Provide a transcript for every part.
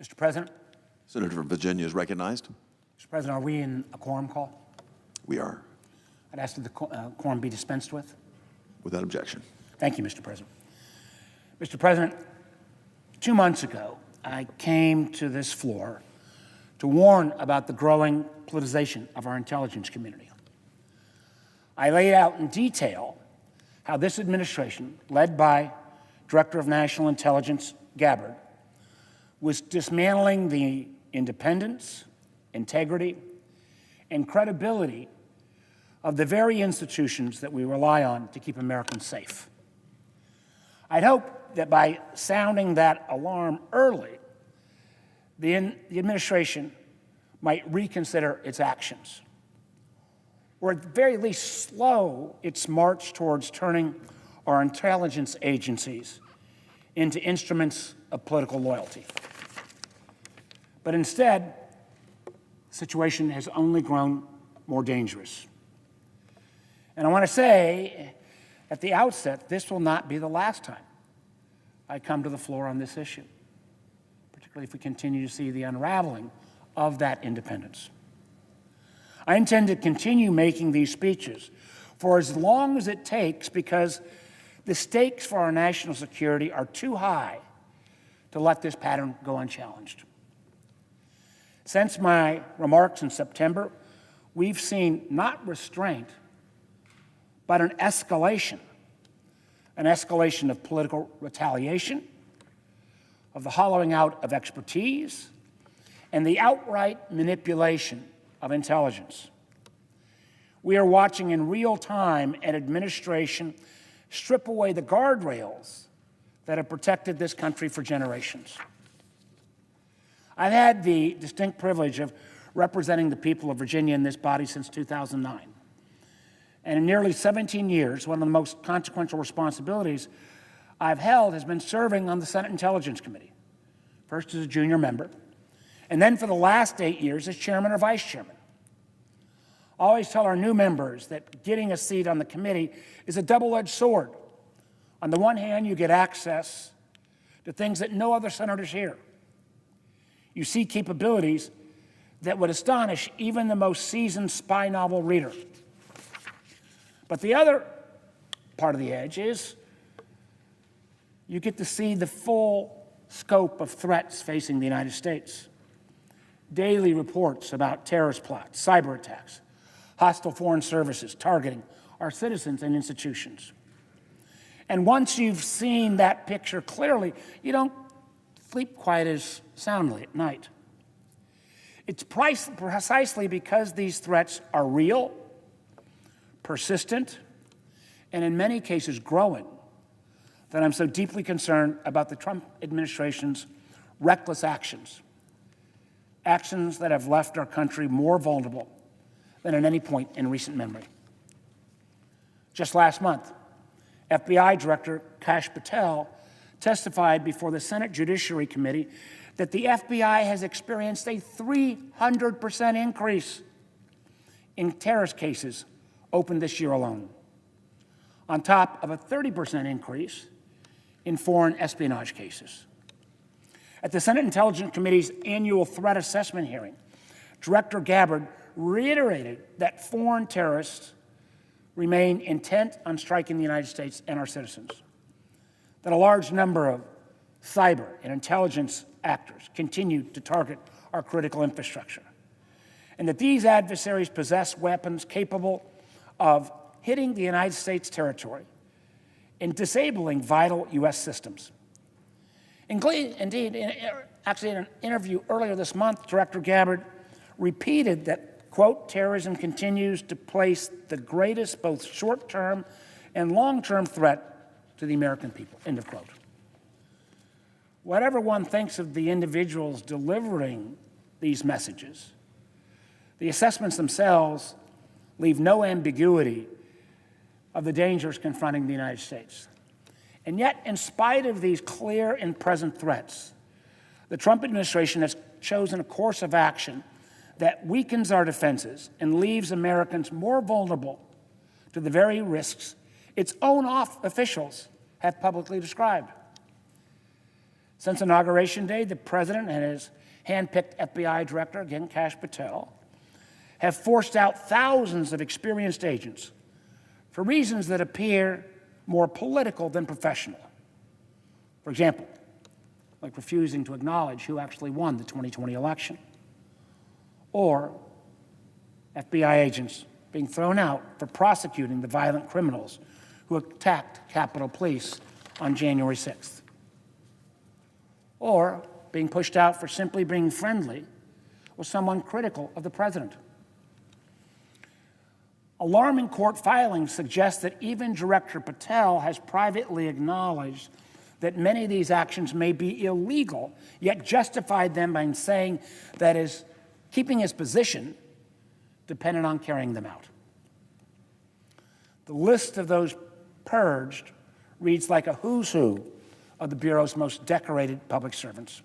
Mr. President. Senator from Virginia is recognized. Mr. President, are we in a quorum call? We are. I'd ask that the quorum be dispensed with. Without objection. Thank you, Mr. President. Mr. President, 2 months ago, I came to this floor to warn about the growing politicization of our intelligence community. I laid out in detail how this administration, led by Director of National Intelligence Gabbard, was dismantling the independence, integrity, and credibility of the very institutions that we rely on to keep Americans safe. I'd hope that by sounding that alarm early, the administration might reconsider its actions, or at the very least slow its march towards turning our intelligence agencies into instruments of political loyalty. But instead, the situation has only grown more dangerous. And I want to say at the outset, this will not be the last time I come to the floor on this issue, particularly if we continue to see the unraveling of that independence. I intend to continue making these speeches for as long as it takes, because the stakes for our national security are too high to let this pattern go unchallenged. Since my remarks in September, we've seen not restraint, but an escalation of political retaliation, of the hollowing out of expertise, and the outright manipulation of intelligence. We are watching in real time an administration strip away the guardrails that have protected this country for generations. I've had the distinct privilege of representing the people of Virginia in this body since 2009. And in nearly 17 years, one of the most consequential responsibilities I've held has been serving on the Senate Intelligence Committee, first as a junior member, and then for the last 8 years as chairman or vice chairman. I always tell our new members that getting a seat on the committee is a double-edged sword. On the one hand, you get access to things that no other senators hear. You see capabilities that would astonish even the most seasoned spy novel reader. But the other part of the edge is you get to see the full scope of threats facing the United States. Daily reports about terrorist plots, cyber attacks, hostile foreign services targeting our citizens and institutions. And once you've seen that picture clearly, you don't sleep quite as soundly at night. It's precisely because these threats are real, persistent, and in many cases growing, that I'm so deeply concerned about the Trump administration's reckless actions that have left our country more vulnerable than at any point in recent memory. Just last month, FBI Director Kash Patel testified before the Senate Judiciary Committee that the FBI has experienced a 300% increase in terrorist cases opened this year alone, on top of a 30% increase in foreign espionage cases. At the Senate Intelligence Committee's annual threat assessment hearing, Director Gabbard reiterated that foreign terrorists remain intent on striking the United States and our citizens, that a large number of cyber and intelligence actors continue to target our critical infrastructure, and that these adversaries possess weapons capable of hitting the United States territory and disabling vital U.S. systems. Indeed, in an interview earlier this month, Director Gabbard repeated that, quote, terrorism continues to place the greatest both short-term and long-term threat to the American people, end of quote. Whatever one thinks of the individuals delivering these messages, the assessments themselves leave no ambiguity of the dangers confronting the United States. And yet, in spite of these clear and present threats, the Trump administration has chosen a course of action that weakens our defenses and leaves Americans more vulnerable to the very risks its own officials have publicly described. Since Inauguration Day, the president and his hand-picked FBI director, again, Kash Patel, have forced out thousands of experienced agents for reasons that appear more political than professional. For example, like refusing to acknowledge who actually won the 2020 election, or FBI agents being thrown out for prosecuting the violent criminals who attacked Capitol Police on January 6th, or being pushed out for simply being friendly with someone critical of the president. Alarming court filings suggest that even Director Patel has privately acknowledged that many of these actions may be illegal, yet justified them by saying that his keeping his position depended on carrying them out. The list of those purged reads like a who's who of the Bureau's most decorated public servants.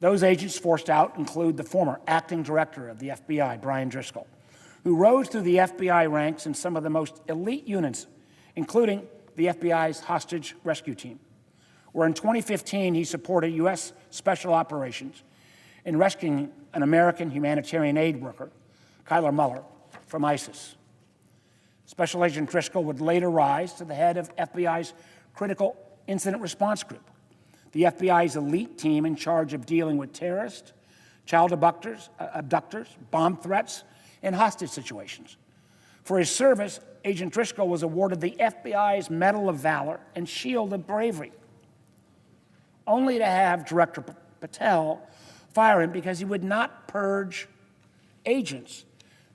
Those agents forced out include the former acting director of the FBI, Brian Driscoll, who rose through the FBI ranks in some of the most elite units, including the FBI's hostage rescue team, where in 2015 he supported U.S. Special Operations in rescuing an American humanitarian aid worker, Kyler Muller, from ISIS. Special Agent Driscoll would later rise to the head of FBI's Critical Incident Response Group, the FBI's elite team in charge of dealing with terrorists, child abductors, bomb threats, and hostage situations. For his service, Agent Driscoll was awarded the FBI's Medal of Valor and Shield of Bravery, only to have Director Patel fire him because he would not purge agents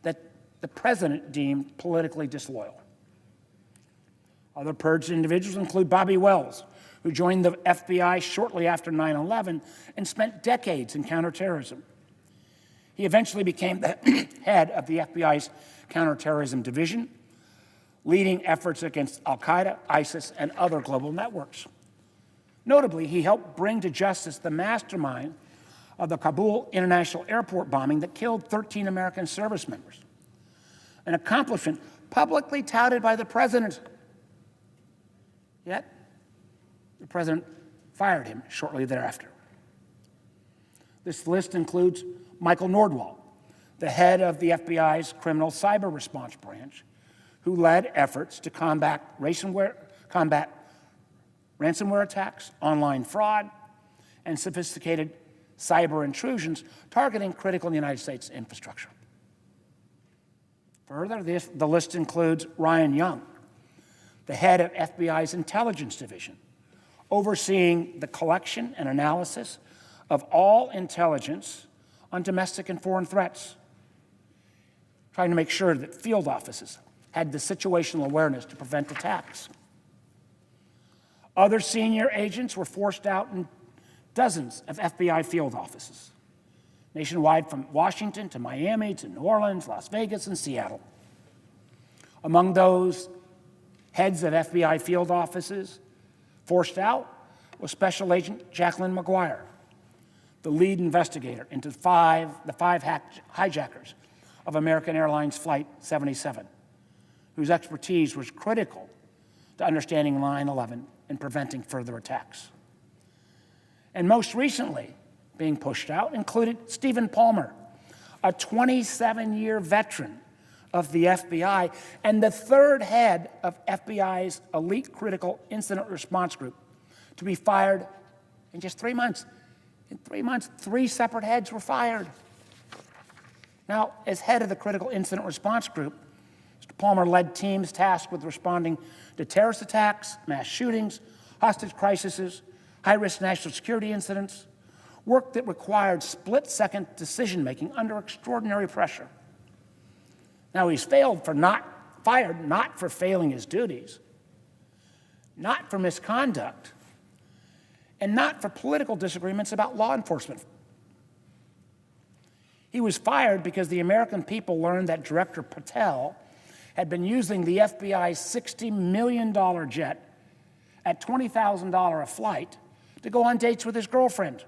that the president deemed politically disloyal. Other purged individuals include Bobby Wells, who joined the FBI shortly after 9/11 and spent decades in counterterrorism. He eventually became the head of the FBI's Counterterrorism Division, leading efforts against al-Qaeda, ISIS, and other global networks. Notably, he helped bring to justice the mastermind of the Kabul International Airport bombing that killed 13 American service members, an accomplishment publicly touted by the president. Yet, the president fired him shortly thereafter. This list includes Michael Nordwall, the head of the FBI's Criminal Cyber Response Branch, who led efforts to combat ransomware attacks, online fraud, and sophisticated cyber intrusions targeting critical United States infrastructure. Further, the list includes Ryan Young, the head of FBI's Intelligence Division, overseeing the collection and analysis of all intelligence on domestic and foreign threats, trying to make sure that field offices had the situational awareness to prevent attacks. Other senior agents were forced out in dozens of FBI field offices, nationwide from Washington to Miami to New Orleans, Las Vegas, and Seattle. Among those heads of FBI field offices forced out was Special Agent Jacqueline McGuire, the lead investigator into the five hijackers of American Airlines Flight 77, whose expertise was critical to understanding 9/11 and preventing further attacks. And most recently, being pushed out included Stephen Palmer, a 27-year veteran of the FBI and the third head of FBI's elite critical incident response group to be fired in just 3 months. In 3 months, 3 separate heads were fired. Now, as head of the Critical Incident Response Group, Mr. Palmer led teams tasked with responding to terrorist attacks, mass shootings, hostage crises, high-risk national security incidents, work that required split-second decision-making under extraordinary pressure. Now, he's fired not for failing his duties, not for misconduct, and not for political disagreements about law enforcement. He was fired because the American people learned that Director Patel had been using the FBI's $60 million jet at $20,000 a flight to go on dates with his girlfriend.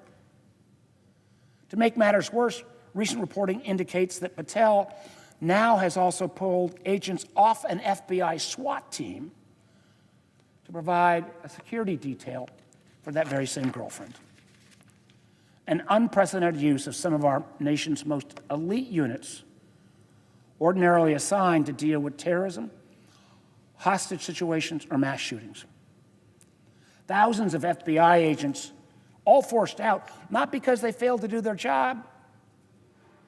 To make matters worse, recent reporting indicates that Patel now has also pulled agents off an FBI SWAT team to provide a security detail for that very same girlfriend. An unprecedented use of some of our nation's most elite units, ordinarily assigned to deal with terrorism, hostage situations, or mass shootings. Thousands of FBI agents all forced out, not because they failed to do their job,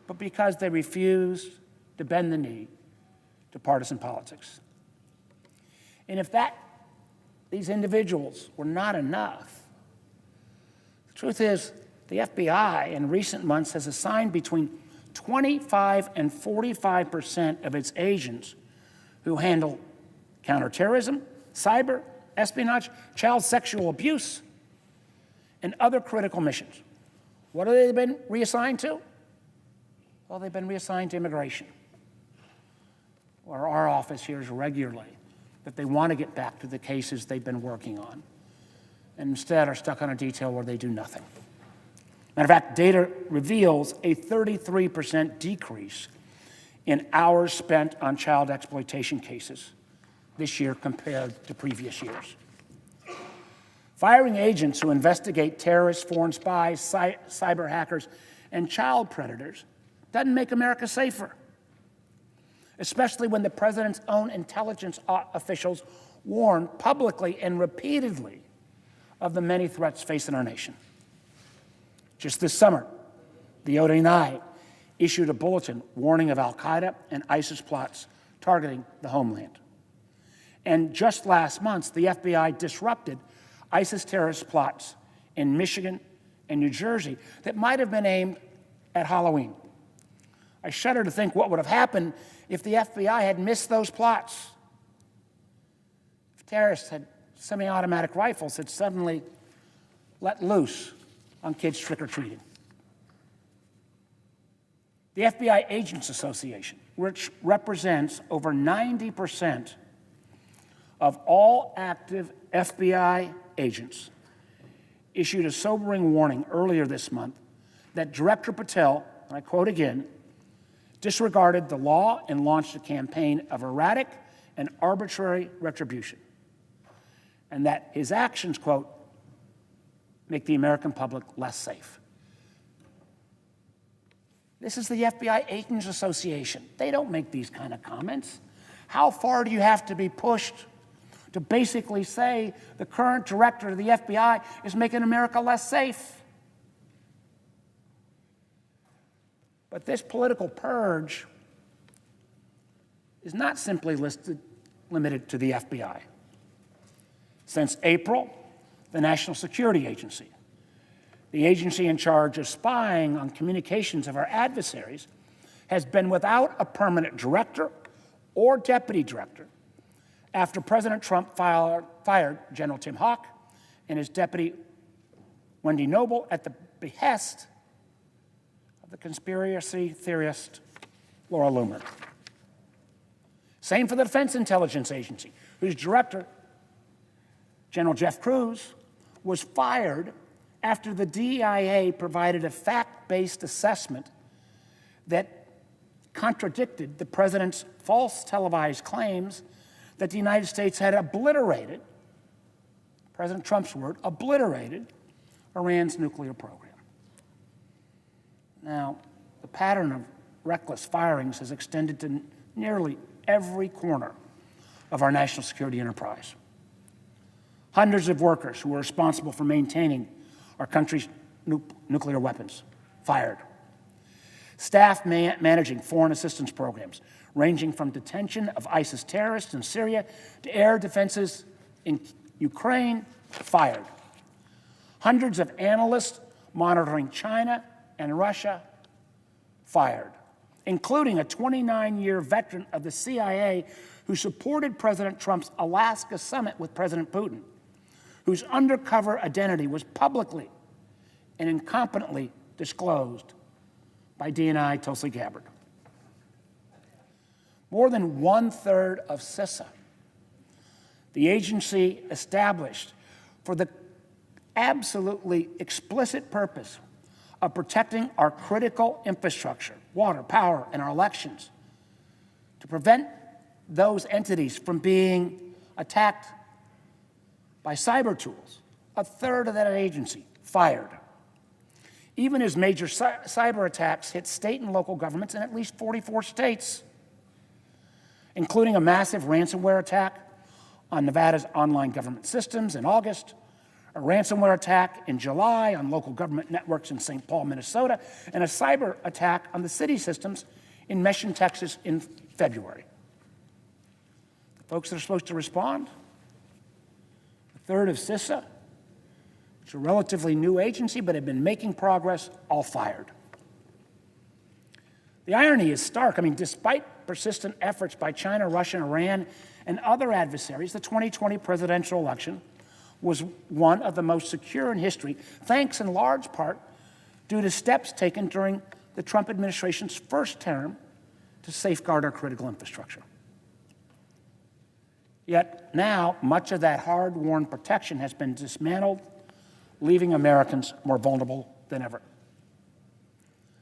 but because they refused to bend the knee to partisan politics. And if these individuals were not enough, the truth is the FBI in recent months has assigned between 25 and 45% of its agents who handle counterterrorism, cyber, espionage, child sexual abuse, and other critical missions. What have they been reassigned to? Well, they've been reassigned to immigration, where our office hears regularly that they want to get back to the cases they've been working on, and instead are stuck on a detail where they do nothing. Matter of fact, data reveals a 33% decrease in hours spent on child exploitation cases this year compared to previous years. Firing agents who investigate terrorists, foreign spies, cyber hackers, and child predators doesn't make America safer, especially when the president's own intelligence officials warn publicly and repeatedly of the many threats facing our nation. Just this summer, the ODNI issued a bulletin warning of al-Qaeda and ISIS plots targeting the homeland. And just last month, the FBI disrupted ISIS terrorist plots in Michigan and New Jersey that might have been aimed at Halloween. I shudder to think what would have happened if the FBI had missed those plots. If terrorists had semi-automatic rifles had suddenly let loose on kids trick-or-treating. The FBI Agents Association, which represents over 90% of all active FBI agents, issued a sobering warning earlier this month that Director Patel, and I quote again, disregarded the law and launched a campaign of erratic and arbitrary retribution, and that his actions, quote, make the American public less safe. This is the FBI Agents Association. They don't make these kind of comments. How far do you have to be pushed to basically say the current director of the FBI is making America less safe? But this political purge is not simply limited to the FBI. Since April, the National Security Agency, the agency in charge of spying on communications of our adversaries, has been without a permanent director or deputy director after President Trump fired General Tim Hawk and his deputy Wendy Noble at the behest of the conspiracy theorist Laura Loomer. Same for the Defense Intelligence Agency, whose director, General Jeff Cruz, was fired after the DIA provided a fact-based assessment that contradicted the president's false televised claims that the United States had obliterated, President Trump's word, obliterated Iran's nuclear program. Now, the pattern of reckless firings has extended to nearly every corner of our national security enterprise. Hundreds of workers who are responsible for maintaining our country's nuclear weapons fired. Staff managing foreign assistance programs, ranging from detention of ISIS terrorists in Syria to air defenses in Ukraine, fired. Hundreds of analysts monitoring China and Russia, fired, including a 29-year veteran of the CIA who supported President Trump's Alaska summit with President Putin, whose undercover identity was publicly and incompetently disclosed by DNI Tulsi Gabbard. More than 1/3 of CISA, the agency established for the absolutely explicit purpose of protecting our critical infrastructure, water, power, and our elections, to prevent those entities from being attacked by cyber tools a third of that agency fired. Even as major cyber attacks hit state and local governments in at least 44 states, including a massive ransomware attack on Nevada's online government systems in August, a ransomware attack in July on local government networks in St. Paul, Minnesota, and a cyber attack on the city systems in Mission, Texas in February. The folks that are supposed to respond, a third of CISA, it's a relatively new agency, but had been making progress, all fired. The irony is stark. I mean, despite persistent efforts by China, Russia, Iran, and other adversaries, the 2020 presidential election was one of the most secure in history, thanks in large part due to steps taken during the Trump administration's first term to safeguard our critical infrastructure. Yet now, much of that hard-won protection has been dismantled, leaving Americans more vulnerable than ever.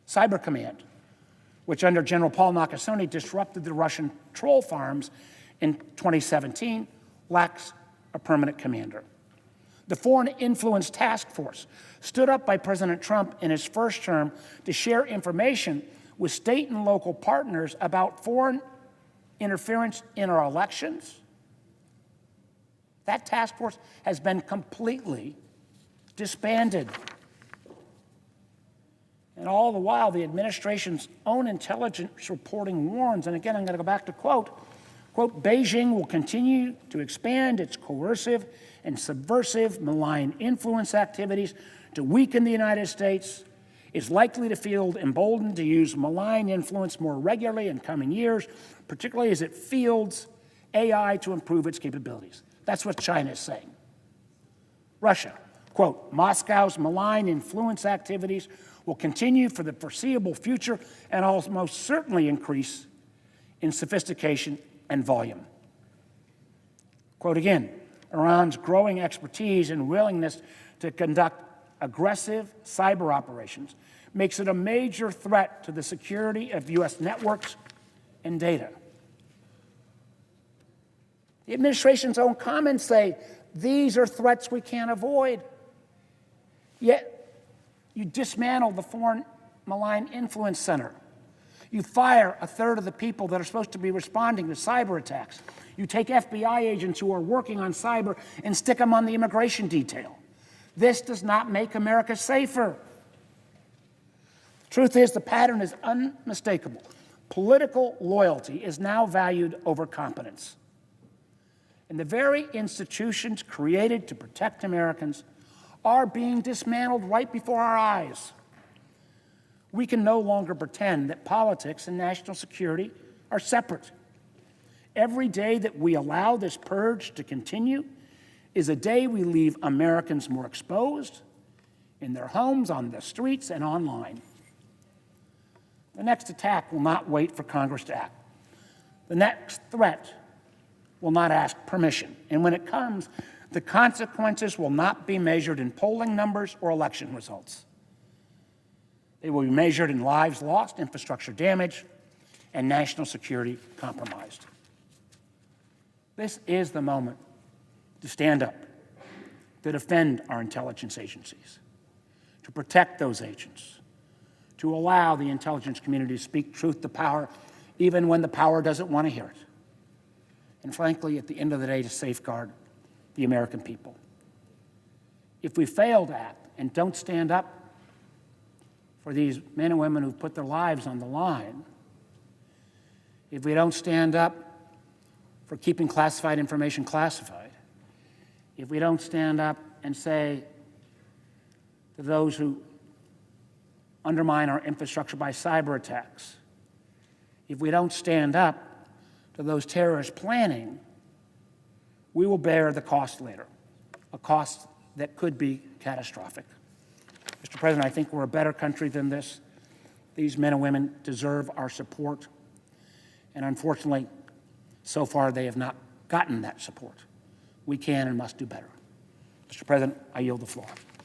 Cyber Command, which under General Paul Nakasone disrupted the Russian troll farms in 2017, lacks a permanent commander. The Foreign Influence Task Force, stood up by President Trump in his first term to share information with state and local partners about foreign interference in our elections, that task force has been completely disbanded. And all the while, the administration's own intelligence reporting warns, and again, I'm going to go back to quote, Beijing will continue to expand its coercive and subversive malign influence activities to weaken the United States, is likely to feel emboldened to use malign influence more regularly in coming years, particularly as it fields AI to improve its capabilities. That's what China is saying. Russia, quote, Moscow's malign influence activities will continue for the foreseeable future and almost certainly increase in sophistication and volume. Quote again, Iran's growing expertise and willingness to conduct aggressive cyber operations makes it a major threat to the security of U.S. networks and data. The administration's own comments say these are threats we can't avoid. Yet you dismantle the Foreign Malign Influence Center. You fire a third of the people that are supposed to be responding to cyber attacks. You take FBI agents who are working on cyber and stick them on the immigration detail. This does not make America safer. The truth is, the pattern is unmistakable. Political loyalty is now valued over competence. And the very institutions created to protect Americans are being dismantled right before our eyes. We can no longer pretend that politics and national security are separate. Every day that we allow this purge to continue is a day we leave Americans more exposed in their homes, on the streets, and online. The next attack will not wait for Congress to act. The next threat will not ask permission. And when it comes, the consequences will not be measured in polling numbers or election results. They will be measured in lives lost, infrastructure damage, and national security compromised. This is the moment to stand up, to defend our intelligence agencies, to protect those agents, to allow the intelligence community to speak truth to power, even when the power doesn't want to hear it. And frankly, at the end of the day, to safeguard the American people. If we fail to act and don't stand up for these men and women who've put their lives on the line, if we don't stand up for keeping classified information classified, if we don't stand up and say to those who undermine our infrastructure by cyber attacks, if we don't stand up to those terrorists planning, we will bear the cost later, a cost that could be catastrophic. Mr. President, I think we're a better country than this. These men and women deserve our support. And unfortunately, so far they have not gotten that support. We can and must do better. Mr. President, I yield the floor.